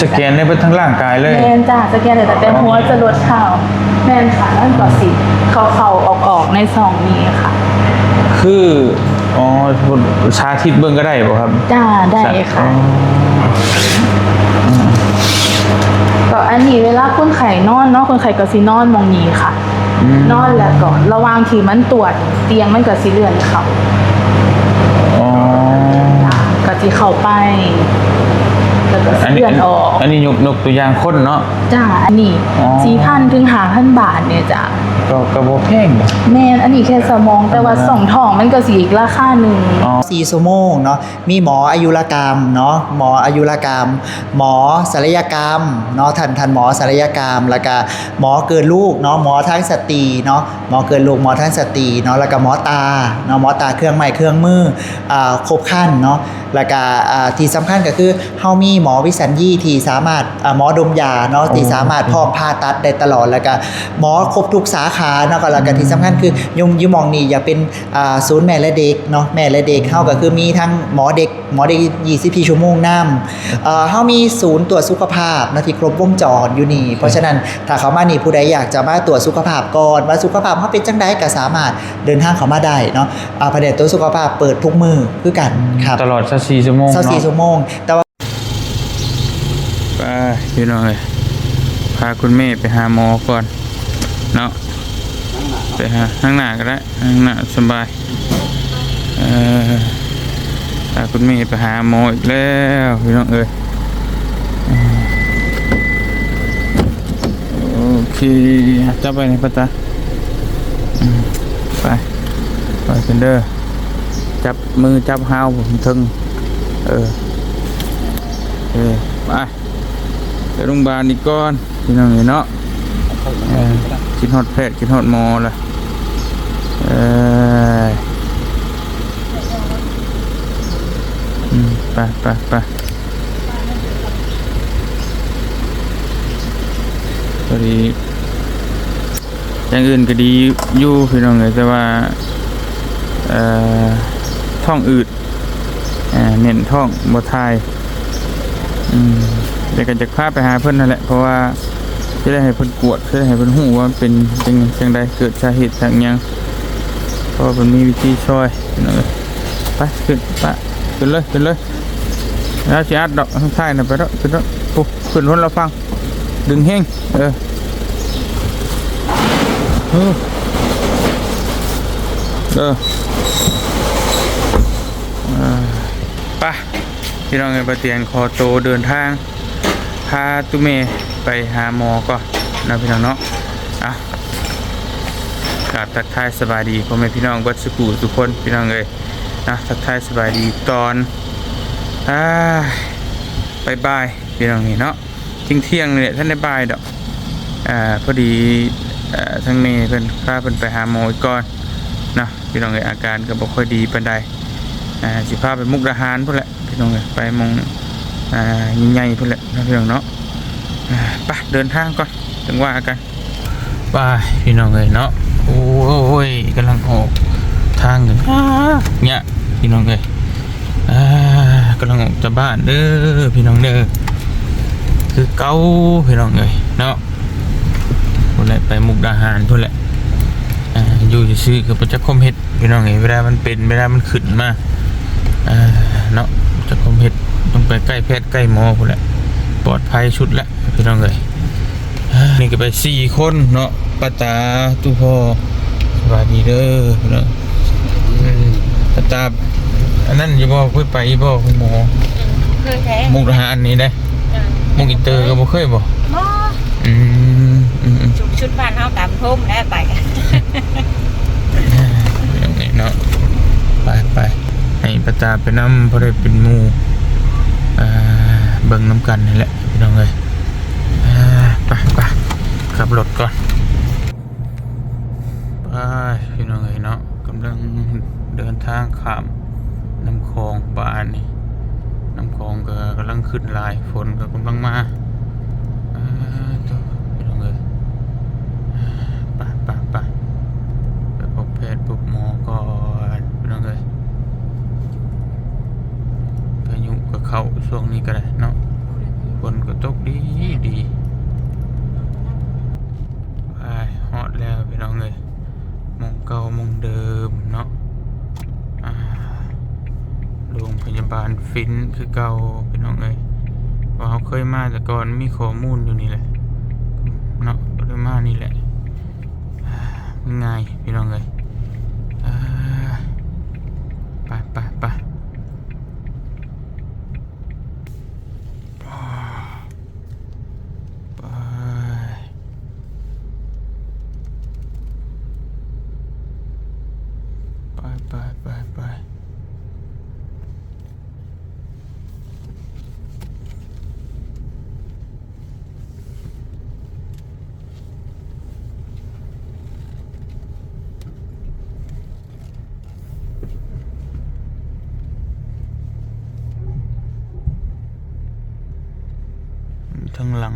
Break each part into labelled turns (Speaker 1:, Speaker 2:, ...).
Speaker 1: สแกนได้เป็นทั้งร่างกายเลย
Speaker 2: แมนจ้าสแกนแต่เป็นหัวจะลดเท้าแมนค่ะนั่นก็สิเขาออกในซองนี้ค่ะ
Speaker 1: คืออ๋อชาทิพย์เบิ่งก็ได้ป่ะครับ
Speaker 2: จ้าได้ค่ะก็อันนี้เวลาคนไข้นอนเนาะคนไข้ก็สินอนมองนี้ค่ะนอนแล้วก็ระหว่างที่มันตรวจเตียงมันก็สิเลื่อนเขาก็สิเข้าไปแล้วก็เลื่อนออก
Speaker 1: อันนี้ยกตัวอย่างคนเนาะ
Speaker 2: จ้าอันนี้4,000 ถึง 5,000 บาทเนี่ยจ้า
Speaker 1: ก็บ่แพง
Speaker 2: แม่นอันนี้แค่สมองแต่ว่า2ท้องมันก็สิอีกราคานึง
Speaker 3: 4 ชั่วโมงเนาะมีหมออายุรกรรมเนาะหมออายุรกรรมหมอศัลยกรรมเนาะท่านหมอศัลยกรรมแล้วก็หมอเกิดลูกเนาะหมอทั้งสตรีเนาะหมอเกิดลูกหมอทั้งสตรีเนาะแล้วก็หมอตาเนาะหมอตาเครื่องไม้เครื่องมือครบครันเนาะแล้วก็ที่สำคัญก็คือเฮามีหมอวิสัญญีที่สามารถหมอดมยาเนาะที่สามารถพร้อมผ่าตัดได้ตลอดแล้วก็หมอครบทุกสาขาเนาะก็แล้วก็ที่สำคัญคือยุมองนี่อย่าเป็นศูนย์แม่และเด็กเนาะแม่และเด็กเฮาก็คือมีทั้งหมอเด็ก24 ชั่วโมงนำเฮามีศูนย์ตรวจสุขภาพนะที่ครบวงจรอยู่นี่เพราะฉะนั้นถ้าเขามานี่ผู้ใดอยากจะมาตรวจสุขภาพก่อนว่าสุขภาพเฮาเป็นจังได๋ก็สามารถเดินทางเข้ามาได้เนาะแผนกตรวจสุขภาพเปิดทุกมื้อคือกันครับ
Speaker 1: ตลอด24 ชั่วโมงเนาะ
Speaker 3: 24 ชั่วโมงแต่ว่า
Speaker 1: ไปพี่น้องเอ้ยพาคุณแม่ไปหาหมอก่อนเนาะไปหาข้างหน้าก็ได้ข้างหน้าสบายพาคุณแม่ไปหาหมออีกแล้วพี่น้องเอ้ยโอเคจับไปในปะตาไปกันเด้อจับมือจับเท้าผมทึงไปไปโรงพยาบาลอีกก่อนพี่น้องเนาะกินฮอดแพทย์กินฮอดหมอละไปพอดีอย่างอื่นก็ดีอยู่พี่น้องเลยแต่ว่าท้องอืดเน้นท้องบ่ทายเดี๋ยวก็จะพาไปหาเพิ่นนั่นแหละเพราะว่าจะได้ให้เพิ่นกวดจะได้ให้เพิ่นฮู้ว่าเป็นจังใดเกิดสาเหตุจากหยังเพราะว่าเพิ่นมีวิธีช่วยพี่น้องเอ้ยไปขึ้นเลยแล้วสิอัดดอกทางท้ายน่ะไปแล้วขึ้นคนเราฟังดึงแห้งไปพี่น้องเอ้ยไปเตียงคอโตเดินทางพาตุเมไปหาหมอก่อนนะพี่น้องเนาะกราบทักทายสบายดีพ่อแม่พี่น้องวัดสุขุทุกคนพี่น้องเอ้ยนะทักทายสบายดีตอนบายพี่น้องนี่เนาะเที่ยงเนี่ยท่านได้บายดอกพอดีทั้งเมย์เพิ่นพาเพิ่นไปหาหมออีกก่อนนะพี่น้องเอ้ยอาการก็บ่ค่อยดีปานใดสิพาไปมุกดาหารพุ่นแหละพี่น้องเอ้ยไปมองใหญ่ๆพุ่นแหละนะพี่น้องเนาะไปเดินทางก่อนถึงว่ากันไปพี่น้องเอ้ยเนาะโอ้ยกำลังออกทางกันเนี่ยพี่น้องเอ้ยกำลังออกจากบ้านเด้อพี่น้องเด้อคือเก่าพี่น้องเอ้ยเนาะพุ่นแหละไปมุกดาหารพุ่นแหละอยู่ซื่อๆกับประจักษ์คมเฮ็ดพี่น้องเอ้ยเวลามันเป็นเวลามันขึ้นมาเนาะประจักษ์คมเฮ็ดต้องไปใกล้แพทย์ใกล้หมอพุ่นแหละปลอดภัยชุดละพี่น้องเอ้ยนี่ก็ไป4 คนเนาะป้าตาตู้พ่อสวัสดีเด้อพี่น้องป้าตาอันนั้นอย่าบอกไปบ่คุณหมอ
Speaker 4: เคยแท้
Speaker 1: มุกทหารนี่ได้มุกอินเตอร์ก็บ่เคยบ่
Speaker 4: ชุดบ้านเฮาตามทุ่มแล้วไป
Speaker 1: อย่างนี้เนาะไปให้ป้าตาไปนำเพราะได้เป็นหมู่เบิ่งน้ำกันนี่แหละพี่น้องเอ้ยไปขับรถก่อนไปพี่น้องเอ้ยเนาะกำลังเดินทางข้ามน้ำคลองบ้านนี่น้ำคลองก็กำลังขึ้นลายฝนก็กำลังมาพี่น้องเอ้ยไปพบแพทย์พบหมอก่อนพี่น้องเอ้ยพายุก็เข้าช่วงนี้ก็ได้เนาะฝนก็ตก ดีดีไปฮอดแล้วพี่น้องเลยมองเก่ามองเดิมเนาะโรงพยาบาลฟินคือเก่าพี่น้องเลยว่าเขาเคยมาแต่ก่อนมีข้อมูลอยู่นี่แหละเนาะก็เลยมานี่แหละง่ายพี่น้องเลยไปไปไปไปทั้งหลัง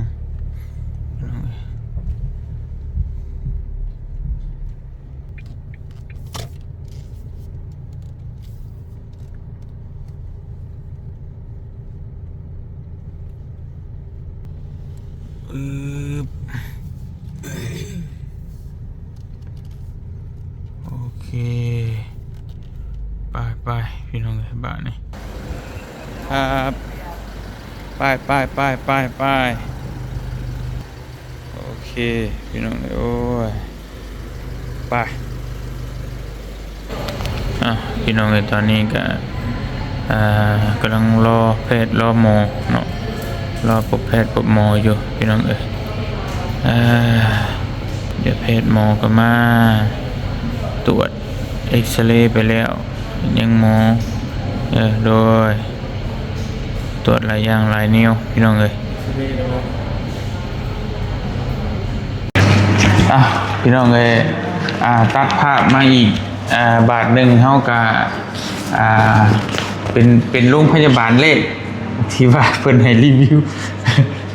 Speaker 1: โอเคไปพี่น้องเลยบ้านนี่ครับไปโอเคพี่น้องเลยโอ้ยไปพี่น้องเลยตอนนี้ก็กำลังรอแพทย์รอหมอเนาะรอพบแพทย์พบหมออยู่พี่น้องเอ้ยเดี๋ยวแพทย์หมอก็มาตรวจเอ็กซเรย์ไปแล้วยังหมอโดยตรวจหลายอย่างหลายนิ้วพี่น้องเอ้ยพี่น้องเอ้ยตัดภาพมาอีกบาทหนึ่งเท่ากับเป็นโรงพยาบาลเลขที่ว่าเพิ่นให้รีวิว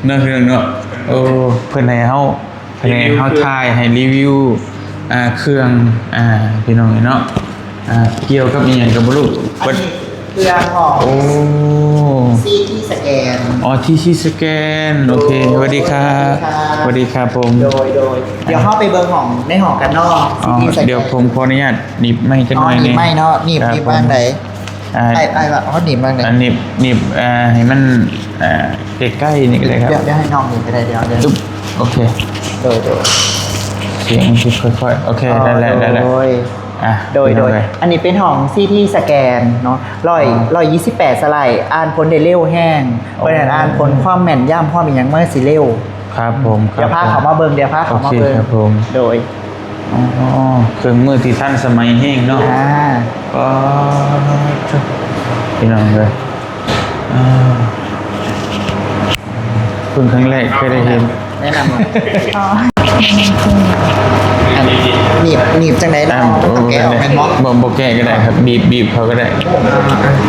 Speaker 1: เนาะพี่น้องเนาะโอ้เพิ่นให้เฮาถ่ายให้รีวิวเครื่องพี่น้องเนาะเกี่ยวกับอีหยังก็บ่รู้
Speaker 3: เครื่องของ
Speaker 1: โอ้
Speaker 3: ซีที่สแกน
Speaker 1: ที่สแกนโอเคสวัสดีครับสวัสดีครับผม
Speaker 3: โดยเดี๋ยวเข้าไปเบิ่งของในห้องกันนอกซีที่สแกน
Speaker 1: เดี๋ยวผมขออนุญาตหนีบไม่จังหน่อย
Speaker 3: หนีบไม่เนาะหนีบบ้างไหนไอ้ว่าหนีบบ้างไหน
Speaker 1: หนีบให้มันใกล้ๆนี่ก็ได้ครับ
Speaker 3: เดี๋ยวให้น้องหนีบไปได้เดี๋ยว
Speaker 1: จุ๊บโอเค
Speaker 3: โดย
Speaker 1: เสียงที่ค่อยๆโอเคได้แล้วโดยอันนี้เป็นของซีที่สแกนเนาะ128สไลด์อ่านผลได้เร็วแห้งเพราะฉะนั้นอ่านผลความแม่นย่ำความเป็นอย่างเมื่อสิเร็ว ครับผม
Speaker 3: เดี๋ยวพาเขามาเบิ่ง
Speaker 1: ครับผม
Speaker 3: โดย
Speaker 1: เครื่องมือที่ท่านสมัยแห้งเนาะก็พี่น้องเลยเพิ่งครั้งแรกเคยได้เห็น
Speaker 3: แนะนำหนีบจังได๋ล่ะแกะออกแม่นบ่
Speaker 1: แกะก็ได้ครับบีบเขาก็ได้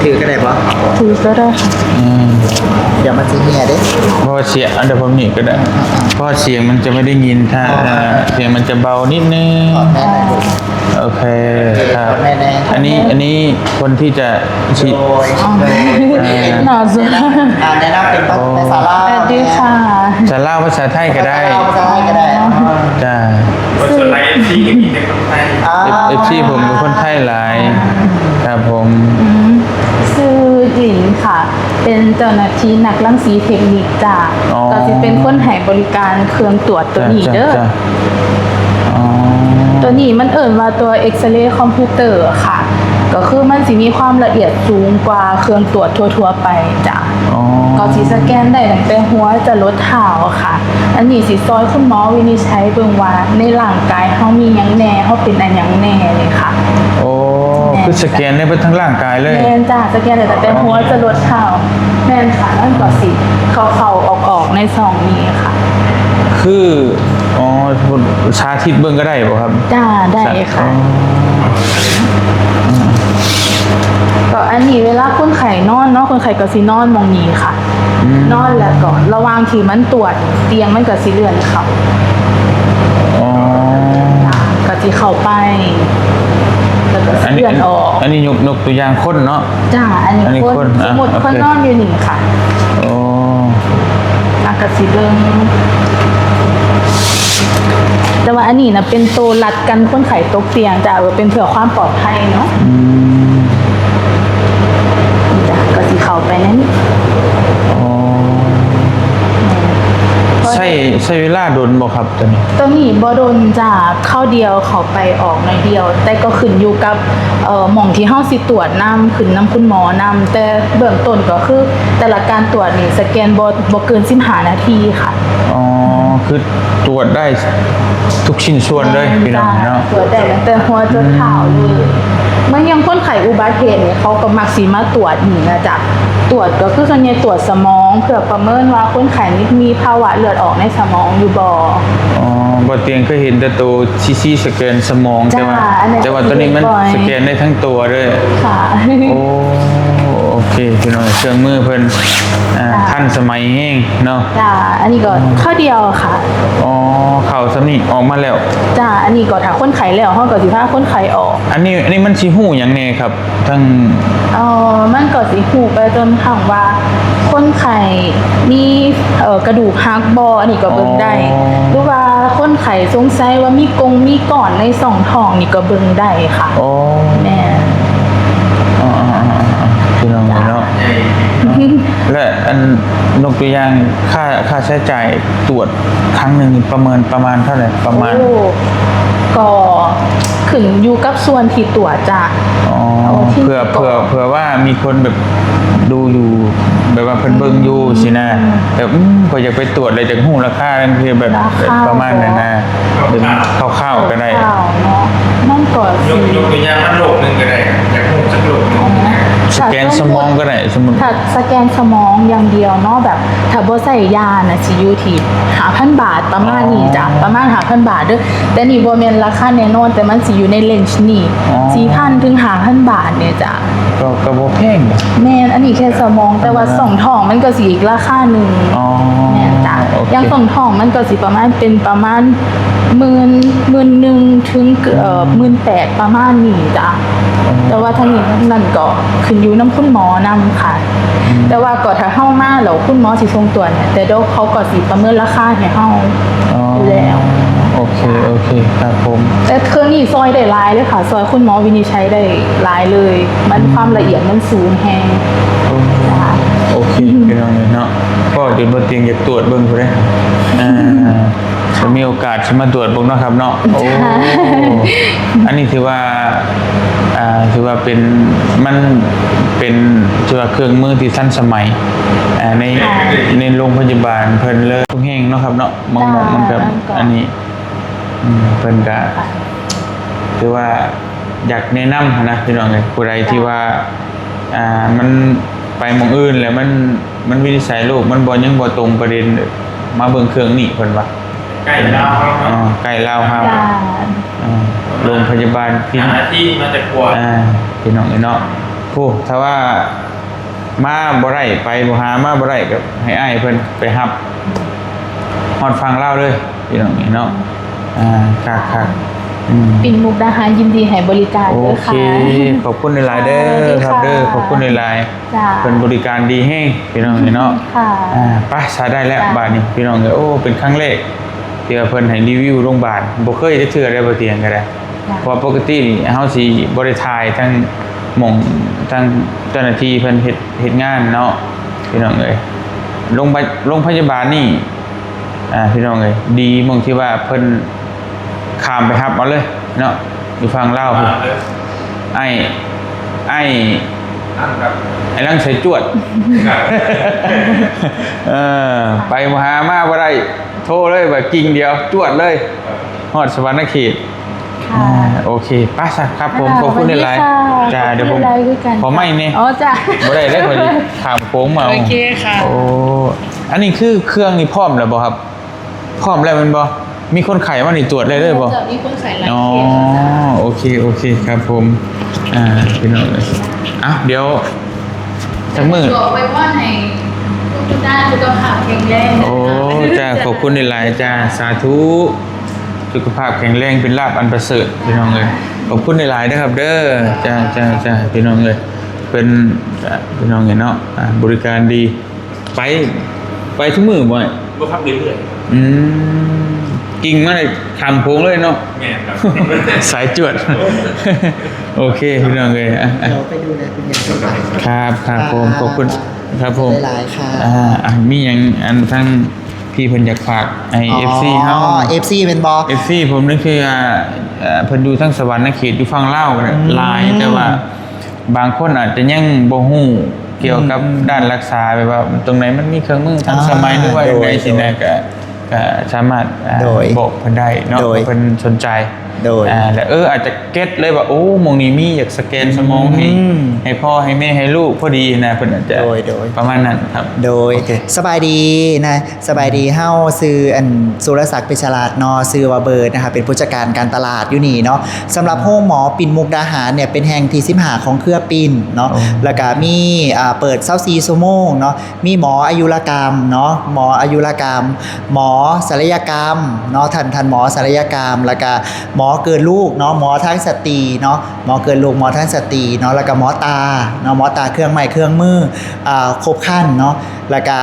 Speaker 3: ถือก็ได้บ่
Speaker 2: ถือก็ได้ค่ะ
Speaker 3: เดี๋ยวมันสิเหี่ยเด้
Speaker 1: เพราะเสียงเดี๋ยวผมหนีบก็ได้เพราะเสียงมันจะไม่ได้ยินถ้าเสียงมันจะเบานิดนึงโอเคครับอันนี้คนที่จะฉีด
Speaker 2: หน่าจะ
Speaker 3: แนะนำเป็นภาษาลาว
Speaker 2: สวัสดีค่ะ
Speaker 1: จะเล่าภาษาไทยก็ได้
Speaker 3: ภาษาไทยก็ได้
Speaker 1: จ้า
Speaker 5: ส่วนไลฟ์ที่ก็มีแต่คนไทย
Speaker 1: FC ผมเป็นคนไทยหลายครับผม
Speaker 2: ชื่อหลินค่ะ เป็นเจ้าหน้าที่นักรังสีเทคนิคจ้าก็จะเป็นคนให้บริการเครื่องตรวจตัวนี้เด้อตัวนี้มันว่าตัวเอ็กซเรย์คอมพิวเตอร์ค่ะ ก็คือมันสิมีความละเอียดสูงกว่าเครื่องตรวจทั่วๆไปจ้ะก็สิสแกนได้ตั้งแต่หัวจะลดเท้าค่ะ อันนี้สิซอยคุณหมอวินิจฉัยเบิ่งว่าในร่างกายเฮามีหยังแน่เฮาเป็นอันหยังแน่เลยค่ะ
Speaker 1: โอ้คือสแกนได้เบิดทั้งร่างกายเลย
Speaker 2: แม่นจ้ะสแกนได้ตั้งแต่หัวจะลดเท้าแม่นค่ะนั่นก็สิเข้าๆออกๆในซองนี้ค่ะ
Speaker 1: คือชาทิศเบิ่งก็ได้บ่ครับ
Speaker 2: จ้าได้ค่ะก็อันนี้เวลาคนไข้นอนเนาะคนไข้ก็สินอนมองนี้ค่ะนอนแล้วก็ระหว่างที่มันตรวจเตียงมันก็สิเลื่อนเข้าก็สิเข้าไปแล้วก็เลื่อนออก
Speaker 1: อันนี้ยกตัวอย่างคนเนาะ
Speaker 2: จ้าอันนี้คนสมมุติคนนอนอยู่นี่ค่ะ อากาศสิเบิ่งแต่ว่าอันนี้นะเป็นตัวรัดกันคนไข้ตกเตียงจ้ะเป็นเพื่อความปลอดภัยเนาะจ้ะก็สิเข้าไปนั้น
Speaker 1: ใช้เวลาโดนบ่ครับตัวนี้
Speaker 2: ตัวนี้บ่โดนจ้ะเข้าเดียวเข้าไปออกหน่อยเดียว แต่ก็ขึ้นอยู่กับหม่องที่เฮาสิตรวจนำขึ้นนำคุณหมอนำแต่เบื้องต้นก็คือแต่ละการตรวจนี่สแกนบ่เกิน15นาทีค่ะ
Speaker 1: อ๋อคือตรวจได้ทุกชิ้นส่วนเลยพี่น้องเนาะ
Speaker 2: ตรวจได้ตั้งแต่หัวจนเท้าเลยเมื่อยังคนไข้อุบัติเหตุเนี่ยเขาก็มักสิมาตรวจนี่นะจ๊ะตรวจก็คือส่วนใหญ่ตรวจสมองเพื่อประเมินว่าคนไข้นี่มีภาวะเลือดออกในสมองอยู่บ่
Speaker 1: อ๋อบ่เตียงเคยเห็นแต่ตัวซีสแกนสมอง
Speaker 2: จ้าอันนั้น
Speaker 1: แต่ว่าตัวนี้มัน
Speaker 2: บ่อย
Speaker 1: สแกนได้ทั้งตัวเลย
Speaker 2: ค่ะ
Speaker 1: โอ้โอเคพี่น้องเครื่องมือเพิ่นทันสมัยแฮงเนาะ
Speaker 2: จ้าอันนี้ก็ข้อเดียวค่ะ
Speaker 1: อ๋อเข้าซำนี้ออกมาแล้ว
Speaker 2: จ้าอันนี้ก็ถ้าคนไข้แล้วเฮาก็สิพาคนไข้ออก
Speaker 1: อันนี้มันสิฮู้หยังแน่ครับทั้ง
Speaker 2: มันก็สิหูไปจนถึงว่าคนไข้มีกระดูกหักบ่อันนี้ก็เบิ่งได้ หรือว่าคนไข้สงสัยว่ามีก้อนในช่องท้องนี่ก็เบิ่งได้ค่ะ
Speaker 1: อ๋อ
Speaker 2: แม่
Speaker 1: อ๋อพี่น้องเนาะ และอันนกตัวอย่างค่าใช้จ่ายตรวจครั้งหนึ่งประมาณเท่าไหร่ประมาณ
Speaker 2: โอ้ก็ขึ้นอยู่กับส่วนที่ตรวจจ้ะ
Speaker 1: อ๋อ
Speaker 2: เอาที่
Speaker 1: เผื่อว่ามีคนแบบดูอยู่แบบว่าเพิ่นเบิ่งอยู่สินะแบบก็อยากไปตรวจเลยจากหูราคานั่นคือแบบประมาณนั้นนะเดี๋ยวคร่าวๆก็ได้
Speaker 2: ข่าวเนาะมันก็
Speaker 5: ย
Speaker 2: สิ
Speaker 5: กตัวอย่างมันโลกหนึ่งก็ได้จากหูสักโลกหนึ่ง
Speaker 1: สแกนสมองก็ได้สมมุติ
Speaker 2: ถ้าสแกนสมองอย่างเดียวเนาะแบบถ้าบ่ใส่ยาน่ะสิอยู่ที่5,000 บาทประมาณนี้จ้ะประมาณ5,000 บาทเด้อแต่นี่บ่แม่นราคาแน่นอนแต่มันสิอยู่ในเลนจ์นี้ 4,000 ถึง 5,000 บาทเนี่ยจ้ะ
Speaker 1: ก็บ่แพงนะ
Speaker 2: แม่นอันนี้แค่สมองแต่ว่าส่องท้องมันก็สิอีกราคาหนึง
Speaker 1: อ๋อ
Speaker 2: แม่นจ้ะ
Speaker 1: โอเค
Speaker 2: อย่างส่องท้องมันก็สิประมาณหมื่นหนึ่งถึง18,000ประมาณนี้จ้ะแต่ว่าทั้งนี้ทั้งนั้นก็ขึ้นอยู่นำคุณหมอนำค่ะ แต่ว่าก็ถ้าเฮามาแล้วคุณหมอสิส่งตรวจเนี่ยแต่เดี๋ยวเขาก็สิประเมินราคาให้เฮา
Speaker 1: อ๋อ
Speaker 2: อยู่แล้ว
Speaker 1: โอเคครับผม
Speaker 2: แต่เครื่องนี้ซอยได้หลายเลยค่ะซอยคุณหมอวินิจฉัยได้หลายเลย มันความละเอียดมันสูงแฮงจ้ะ
Speaker 1: โอเคพี่น้องเนาะก็จนบ่เตียงอยากตรวจเบิ่งพุ่นเด้จะมีโอกาสสิมาตรวจเบิ่งเนาะครับเนาะโอ้อันนี้ถือว่าเป็นมันเป็นถือว่าเครื่องมือที่ทันสมัยในโรงพยาบาลเพิ่นเลยทุกแห่งเนาะครับเนาะมองมันกับอันนี้เพิ่นก็ถือว่าอยากแนะนำนะพี่น้องเอ้ยผู้ใดที่ว่ามันไปหม้องอื่นแล้วมันวินิจฉัยโรคมันยังบ่ตรงประเด็นมาเบิ่งเครื่องนี้เพิ่นว่า
Speaker 5: ใกล้เรา
Speaker 1: ใกล้ลาวครับ
Speaker 2: จ้ะ
Speaker 1: โรงพยาบาลพี่
Speaker 5: หาที่มาแต่กลัว
Speaker 1: พี่น้องเนาะผู้ถ้าว่ามาบ่ได้ไปบ่หามาบ่ได้ก็ให้อ้ายเพิ่นไปรับฮอดฟังเล่าวเลยพี่น้องเนาะคัก
Speaker 2: ปิ่นมุกดาหารยินดีให้บริการ
Speaker 1: โอ
Speaker 2: ด้วย
Speaker 1: เค
Speaker 2: ค่ะ
Speaker 1: ขอบคุณหลายๆเด้อครับเด้อขอบคุณหลาย
Speaker 2: จ้ะ
Speaker 1: ๆเป็นบริการดีแฮงพี่น้องเนาะ
Speaker 2: ค่ะ
Speaker 1: ไปใช้ได้แล้ว
Speaker 2: จ้ะ
Speaker 1: บาดนี้พี่น้องโอ้เป็นครั้งแรกที่ว่าเพิ่นให้รีวิวโรงพยาบาลบ่เคยได้เทื่อได้บ่เตียงก็ได้เพราะปกตินี่เฮาสิบ่ได้ถ่ายทั้งหม่องทั้งเจ้าหน้าที่เพิ่นเฮ็ดงานเนาะพี่น้องเอ้ยโรงพยาบาลนี่พี่น้องเอ้ยดีหม่องที่ว่าเพิ่นข้ามไปรับเอาเลยเนาะอยู่ฝั่งลาวพุ่นไอ้ลังใส่จวด ไปมหามาบ่ได้โทรเลยแบบกิ่งเดียวจวดเลยฮอดสวรรณเขต
Speaker 2: ค่ะ
Speaker 1: โอเคป้าสักครับผมขอบคุณในไลน์
Speaker 2: สวัสดีค่ะ
Speaker 1: จ้าเดี๋ยวผม
Speaker 2: ขอบคุณในไลน์ด้วยกัน
Speaker 1: ขอไม่เนี่ย
Speaker 2: อ๋อจ้ะ
Speaker 1: บ่ได้เลยพอดีถามโค้งมา
Speaker 2: โอเคค่ะ
Speaker 1: โอ้อันนี้คือเครื่องนี่พร้อมแล้วบ่ครับพร้อมแล้วแมันบ่มีคนไข้มานี่ตรวจเลยบ่
Speaker 2: จะมีคนใส่ลาย
Speaker 1: อ๋อ
Speaker 2: เขียนจ้ะ
Speaker 1: โอเคครับผมพี่น้องเลยเดี๋ยวทั้งมือ
Speaker 2: บอกไว้ว่าในทุกด้านสุขภาพแข็งแรงนะคะ
Speaker 1: โอ้จ้าขอบคุณในไลน์จ้าสาธุสุขภาพแข็งแรงเป็นลาภอันประเสริฐพี่น้องเลยขอบคุณในไลน์นะครับเด้อจ้าพี่น้องเลยเป็นพี่น้องเห็นเนาะบริการดีไป ไปทุกมื้อบ่อย
Speaker 5: บ่ครับเรื่อย
Speaker 1: อืมกิ่งมาเลยทำโค้งเลยเนาะ
Speaker 5: ๆแม่นครับ
Speaker 1: สายจวด โอเคพี่น้องเลยอ่ะ
Speaker 3: เราไปดูแลคุณยายสบาย
Speaker 1: ครับครับผมขอบคุณครับผม
Speaker 3: หลายๆค่ะ
Speaker 1: มีอย่างอันทั้งพี่เพิ่นอยากฝากไอ้ FC เฮา
Speaker 3: FC เป็นบอ
Speaker 1: FC ผมนั่นคือเพิ่นอยู่ทั้งสวรรค์เขตอยู่ฝั่งลาวเนี่ยหลายแต่ว่าบางคนอาจจะยังบ่ฮู้เกี่ยวกับด้านรักษาแบบว่าตรงไหนมันมีเครื่องมือทันสมัยหรือว่าอย่างไรสินะก็สามารถบอกเพิ่นได้เนาะเพิ่นสนใจ
Speaker 3: โดย
Speaker 1: แล้วอาจจะเก็ตเลยว่าโอ้หมองนี้มีอยากสแกนสมองให้พ่อให้แม่ให้ลูกพอดีนะเพิ่นอาจจะ
Speaker 3: โดย
Speaker 1: ประมาณนั้นครับ
Speaker 3: โดย
Speaker 1: โอเค
Speaker 3: สบายดีนะสบายดีเฮ้าซื้ออันสุรศักดิ์เป็นฉลาดเนอซื้อว่าเบิร์ดนะคะเป็นผู้จัดการการตลาดอยู่นี่เนาะสำหรับห้องหมอปิ่นมุกดาหารเนี่ยเป็นแห่งที่15ของเครือปิ่นเนาะแล้วก็มีเปิด24ชั่วโมงเนาะมีหมออายุรกรรมเนาะหมออายุรกรรม หมอศัลยกรรมเนาะท่านหมอศัลยกรรมแล้วก็หมอเกิดลูกเนาะหมอทั้งสตรีเนาะหมอเกิดลูกหมอทั้งสตรีเนาะแล้วก็หมอตาเนาะหมอตาเครื่องไม้เครื่องมือครบครันเนาะแล้วก็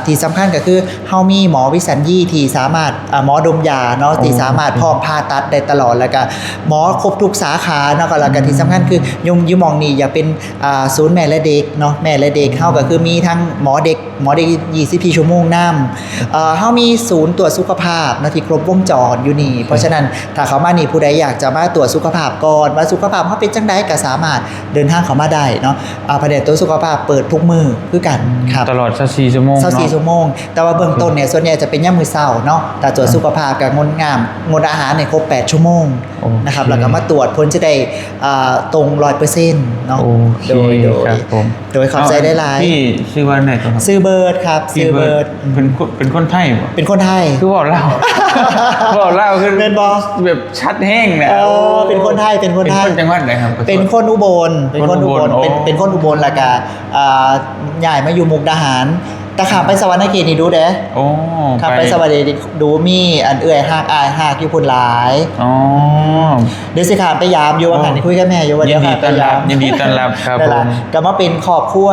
Speaker 3: ที่สำคัญก็คือเฮามีหมอวิสัญญีที่สามารถหมอดมยาเนาะที่สามารถพร้อมผ่าตัดได้ตลอดแล้วก็หมอครบทุกสาขาเนาะก็แล้วก็ที่สำคัญคือยุมองนี่อย่าเป็นศูนย์แม่และเด็กเนาะแม่และเด็กเฮาก็คือมีทั้งหมอเด็ก24ชั่วโมงนำเฮามีศูนย์ตรวจสุขภาพนะที่ครบวงจรอยู่นี่เพราะฉะนั้นถ้าเขามานี่ผู้ใดอยากจะมาตรวจสุขภาพก่อนว่าสุขภาพเฮาเป็นจังไดก็สามารถเดินทางเข้ามาได้เนาะแผนกตรวจสุขภาพเปิดทุกมื้อคือกันครับ
Speaker 1: ตลอด24ชั่วโมงเนาะ
Speaker 3: 24ชั่วโมงแต่ว่าเบื้องต้นเนี่ยส่วนใหญ่จะเป็นย่ามมื้อเช้าเนาะแต่ตรวจสุขภาพกับงดอาหารในครบ8ชั่วโมง
Speaker 1: โอเค
Speaker 3: นะครับแล้วก็มาตรวจผลจะได้ตรง 100%เนาะ
Speaker 1: โอเค
Speaker 3: โดย
Speaker 1: ครับผม
Speaker 3: โดยขอบใจได้หลาย
Speaker 1: พี่ชื่อว่าไหนตัวครับ
Speaker 3: ซื้อเบิร์ดครับซื้อเบิร์ด
Speaker 1: เป็นคนไทยบ่
Speaker 3: เป็นคนไทย
Speaker 1: คือบอกเล่า บอกเล่าคือ
Speaker 3: เป็นบ่
Speaker 1: แบบชัดแห้งนะ
Speaker 3: เป็นคนไทยเป็นคนไทย
Speaker 1: เป็นคนจังหวัดไหนครับ
Speaker 3: เป็นคนอุบลเป็นคนอุบล
Speaker 1: โอ้
Speaker 3: เป็นคนอุบลแล้วก็ใหญ่มาอยู่มุกดาหารแต่ข้ามไปสวรรค์เขตนี่ดูเด้
Speaker 1: โอ้
Speaker 3: ข้ามไปสวรรค์ดูมีอันเอื่อยหากอายหากอยู่พุ่นหลาย
Speaker 1: อ๋อ
Speaker 3: เดี๋ยวสิขามไปยามอยู่ว่าหันคุยกับแม่อยู่ว่าเดี๋ยวขามไปยาม
Speaker 1: ยินดีต้อนรับครับ
Speaker 3: นั่น
Speaker 1: ผ
Speaker 3: ล่ะ
Speaker 1: ม
Speaker 3: ก็มาเป็นครอบครัว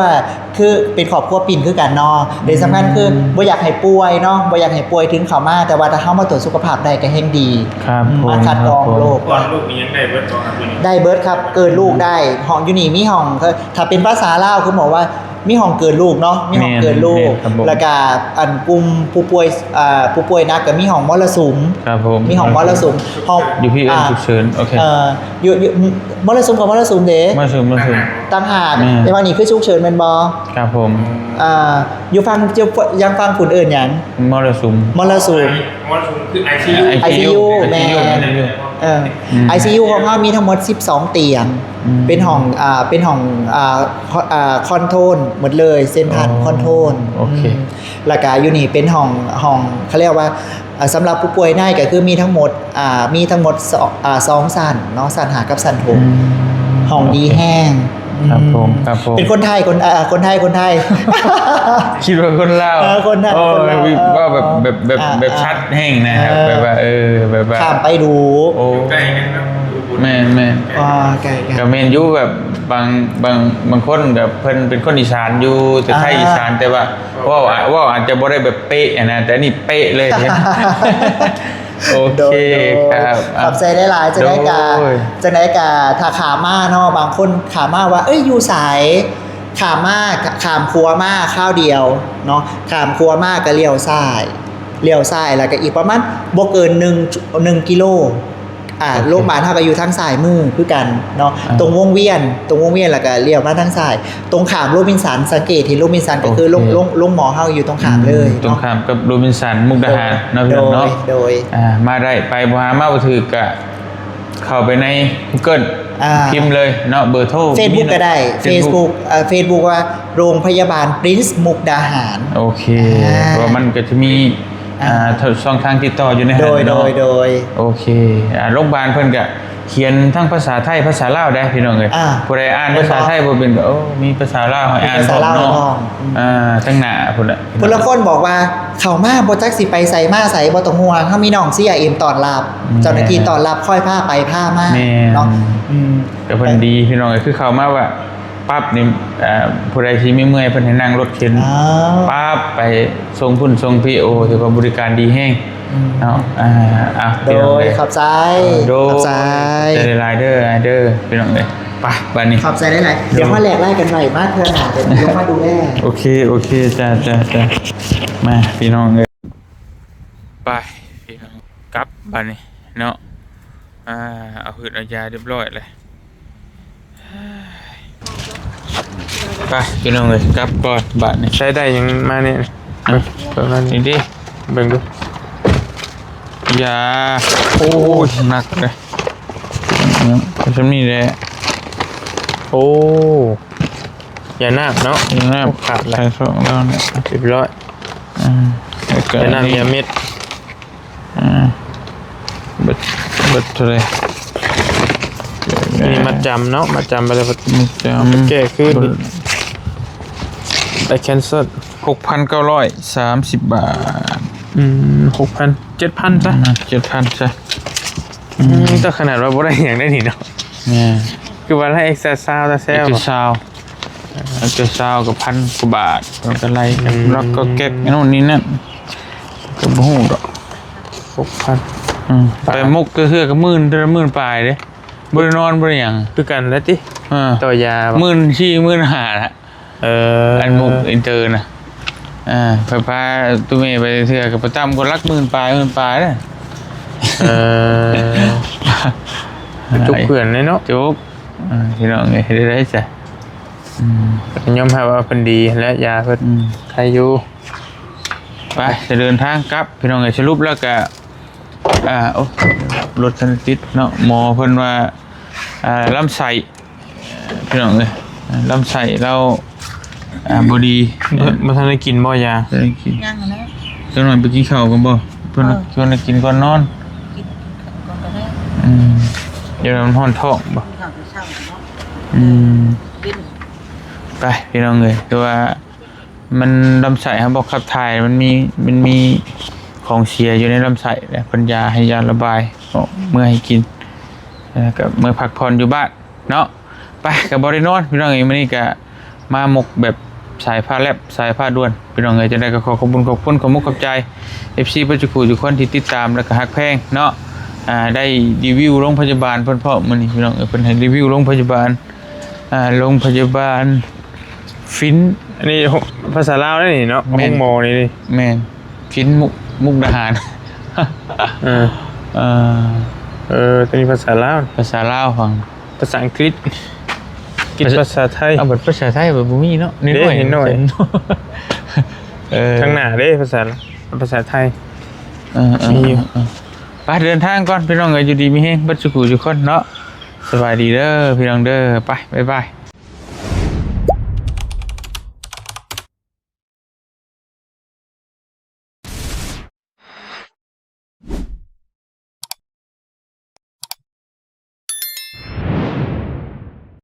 Speaker 3: คือเป็นครอบครัวปิ่นคือกันเนาะเดี๋ยวสำคัญคือบ่อยากให้ป่วยเนาะบ่อยากให้ป่วยถึงเขามาแต่ว่าถ้าเฮามาตรวจสุขภาพได้ก็แห่งดี
Speaker 1: ครับผม
Speaker 3: มาคัดกรองโรค
Speaker 5: ก่อนลูกมียังได้เบิดก่อนครับพี่นี่
Speaker 3: ได้เบิร์ดครับเกิดลูกได้ห้องอยู่นี่มีห้องคือถ้าเป็นภาษาลาวคือบอกว่ามีห้องเกิดลูกเนาะมีห้องเกิดลูก
Speaker 1: ครับผม
Speaker 3: แล้วก็อันกลุ่มผู้ป่วยหนักก็มีห้องมรสุม
Speaker 1: ครับผม
Speaker 3: มีห้องมรสุมห้อง
Speaker 1: อยู่พี่เอิญฉุกเฉินโอเค
Speaker 3: อยู่มรสุมกับมรสุมเด้
Speaker 1: มาถึง
Speaker 3: ต่างหาก
Speaker 1: อืม
Speaker 3: ในวันนี้คือฉุกเฉินแม่นบ่
Speaker 1: ครับผม
Speaker 3: อยู่ฟังยังฟังผู้อื่นหยัง
Speaker 1: มรสุม
Speaker 3: มรสุม
Speaker 5: มอสคือ ICU
Speaker 3: ICU แม่ ICU ของเรามีทั้งหมด12เตียง เป็นห้องเป็นห้องคอนโทรลหมดเลยเซ็นทรัลคอนโทรล
Speaker 1: โอเค
Speaker 3: แล้วก็อยู่นี่เป็นห้องเขาเรียกว่าสำหรับผู้ป่วยในก็คือมีทั้งหมดสองสันเนาะสันหากับสันโถงห้องดีแห้ง
Speaker 1: ครับผมครับผม
Speaker 3: เป็นคนไทยคนไทย
Speaker 1: คิดว่าคนลาว
Speaker 3: คนลาว
Speaker 1: โอ้
Speaker 3: คนลาว
Speaker 1: ก็แบบชัดแห้งนะครับแบบว่าแบบว่า
Speaker 3: ข้ามไปดู
Speaker 1: โอ้
Speaker 5: ใกล้กันครับอยู่บน
Speaker 1: แม่
Speaker 3: ไกล
Speaker 1: กับเมนยูแบบบางคนกับเพิ่นเป็นคนอีสานอยู่แต่ไทยอีสานแต่ว่าว่าอาจจะบ่ได้แบบเป๊ะนะแต่นี่เป๊ะเลย โอเคครับ
Speaker 3: ขอบใจได้หลายจะได้กา
Speaker 1: โดย
Speaker 3: ถ้าขามาเนาะบางคนขามาว่าอยู่สายขามาขามครัวมาข้าวเดียวเนาะขามครัวมาก็เลี้ยวซ้ายแล้วก็อีกประมาณบ่เกิน1กิโลโรงพยาบาลเฮาก็อยู่ทางซ้ายมือคือกันเนาะตรงวงเวียนแล้วก็เลี้ยวมาทางซ้ายตรงขามโรบินสันสังเกตที่โรบินสันก็คือโรงหมอเฮาอยู่ตรงขามเลย
Speaker 1: ตรงข้ามกับโรบินสันมุกดาหารเนาะพี่น้องเนาะ
Speaker 3: โดย
Speaker 1: มาได้ไปบ่หามาบ่ถือกะเข้าไปใน Google พิมพ์เลยเนาะเบอร์โทร
Speaker 3: Facebook ก็ได้ Facebook ว่าโรงพยาบาลปรินซ์มุกดาหาร
Speaker 1: โอเคเพราะมันก็จะมีช่องทางติดต่ออยู่ในหัน
Speaker 3: โดย
Speaker 1: เนาะ โอเคโรงพยาบาลเพิ่นก็เขียนทั้งภาษาไทยภาษาลาวได้พี่น้องเอ้ยผู้ใดอ่านภาษาไทยบ่เป็นก็มีภาษาลาวให้อ่านพร้อมเนาะทั้งหน้าพุ่นน่ะ
Speaker 3: พลคนบอกว่าเขามาบ่จักสิไปใส่มาใส่บ่ต้องห่วงเฮามีน้อง CRM ต้อนรับเจ้าหน้าที่ต้อนรับค่อยพาไปพามาเนาะ
Speaker 1: แต่เพิ่นดีพี่น้องเอ้ยคือเข้ามาว่า ปั๊บนี่ผู้ใดที่ไม่เมื่อยเพิ่นให้นั่งรถเข็น
Speaker 3: อ้าว
Speaker 1: ปั๊บไปส่งพุ่นส่งพี่โอถือว่าบริการดีแห้งเนาะ
Speaker 3: โดยขอบใจ
Speaker 1: โด
Speaker 3: ขอบใจ
Speaker 1: จะได้รายเดอร์พี่น้องเลยไปบัดนี้
Speaker 3: ขอบใจได้ไหนเดี๋ยวมาแหลกไล่กันหน่อยมากเพื่อนหนาเดี๋ยวยกมาดูแล
Speaker 1: โอเคจ้ามาพี่น้องเลยไปพี่น้องกลับบัดนี้เนาะเอาหืดเอายาเรียบร้อยเลยไปพี่น้องเลยกลับก่อนบัดนี้
Speaker 6: ใช้ได้ยังมาเนี่ยประมาณนี้
Speaker 1: นี่ดิ
Speaker 6: เบิ่งดู
Speaker 1: ยาโอ้ยหนักเลยฉันนี่แหละ
Speaker 6: โอ้ยานาบเนาะ
Speaker 1: ยังไง
Speaker 6: ขาด
Speaker 1: ใส่สองแล้วเนี่ย
Speaker 6: เรียบร้อย
Speaker 1: แล้วก็
Speaker 6: ยานาบยาเม็ด
Speaker 1: เบิดเท่าไหร
Speaker 6: นี่มาจำเนาะมาจำไปเลย
Speaker 1: มันจะ
Speaker 6: แก้ขึ้นได้แคนเซิล
Speaker 1: 6,930 บาท
Speaker 6: 6,000 7,000ซะ
Speaker 1: 7,000ใช่
Speaker 6: แต่ขนาดว่าบ่ได้อย่างได้นี่เนาะ
Speaker 1: เนี่ย
Speaker 6: คือว่าให้เอ็กซ์ซาวด์แซ
Speaker 1: เอก
Speaker 6: ว
Speaker 1: ซาวกับ1,000 กว่าบาทแล้วก็ไล่กันแล้วก็เก็บโน่นนี่นั่นก็บ่ฮู้ดอก
Speaker 6: 6,000
Speaker 1: ไปมุกก็คือก็10,000เดือนละ10,000ปลายเด้บ่ได้นอนบ่ได้หยัง
Speaker 6: คือกันแล้วติต่อยา
Speaker 1: 14,500ละอันมุกอินเตอร์นะพาตุ้เมย์ไปเถื่อกับประจำคนรัก10,000 ปลายเด้อ
Speaker 6: จุกเพื่อนเลยเนาะ
Speaker 1: จุกพี่น้องไงได้จ้ะ
Speaker 6: ยอมรับว่าเพิ่นดีและยาเพิ่นใครอยู่
Speaker 1: ไปจะเดินทางกลับพี่น้องไงสรุปแล้วก็รถคันติดเนาะหมอเพิ่นว่าลำไส้พี่น้องเอ้ยลำไส้เราบ่ดี
Speaker 6: มาทันได้กินบ่ยา
Speaker 1: จะได้กิน
Speaker 4: ยังนะ
Speaker 1: จังหน่อยไปกินข้าวกันบ่เพิ่นชวนให้กินก่อนนอน
Speaker 4: ก่อนก็ได้
Speaker 1: เดี๋ยวมันฮ้อนท้องบ่
Speaker 4: ข้าวเช้าเนาะ กิน
Speaker 1: ไปพี่น้องเลยแต่ว่ามันลำไส้ครับบอกขับถ่ายมันมีของเสียอยู่ในลำไส้แหละปัญญาให้ยาระบายเมื่อให้กินกับเมื่อพักผ่อนอยู่บ้านเนาะไปกับบริโนอนพี่น้องเอ้ยมื้อนี้ก็มาหมกแบบสายผ้าแลบสายผ้าด้วนพี่น้องเอ้ยจะได้ก็ขอขอบคุณขอมุกขอบใจ FC ปัจจุบันทุกคนที่ติดตามแล้วก็ฮักแพงเนาะได้รีวิวโรงพยาบาลเพิ่นพร้อมมื้อนี้พี่น้องเอ้ยเพิ่นให้รีวิวโรงพยาบาลฟิน
Speaker 6: อันนี้ภาษาลาวได้นี่เนาะห้องหมอนี่
Speaker 1: แมนฟินมุกดาหาร
Speaker 6: ตัวนี้ภาษาลาว
Speaker 1: ภาษาลาวฟัง
Speaker 6: ภาษาอังกฤษกินภาษาไทย
Speaker 1: เอาบทภาษาไทยแบบบ่มีเนาะนิดหน่อย
Speaker 6: นิดหน่อย
Speaker 1: ทา
Speaker 6: ทาง งหน้าเด้ภาษาไทย
Speaker 1: มีอยู่ไปเดินทางก่อนพี่น้องเอ้ยอยู่ดีมีแฮงบัดสุขุทุกคนเนาะสบายดีเด้อพี่น้องเด้อไปบ๊ายบาย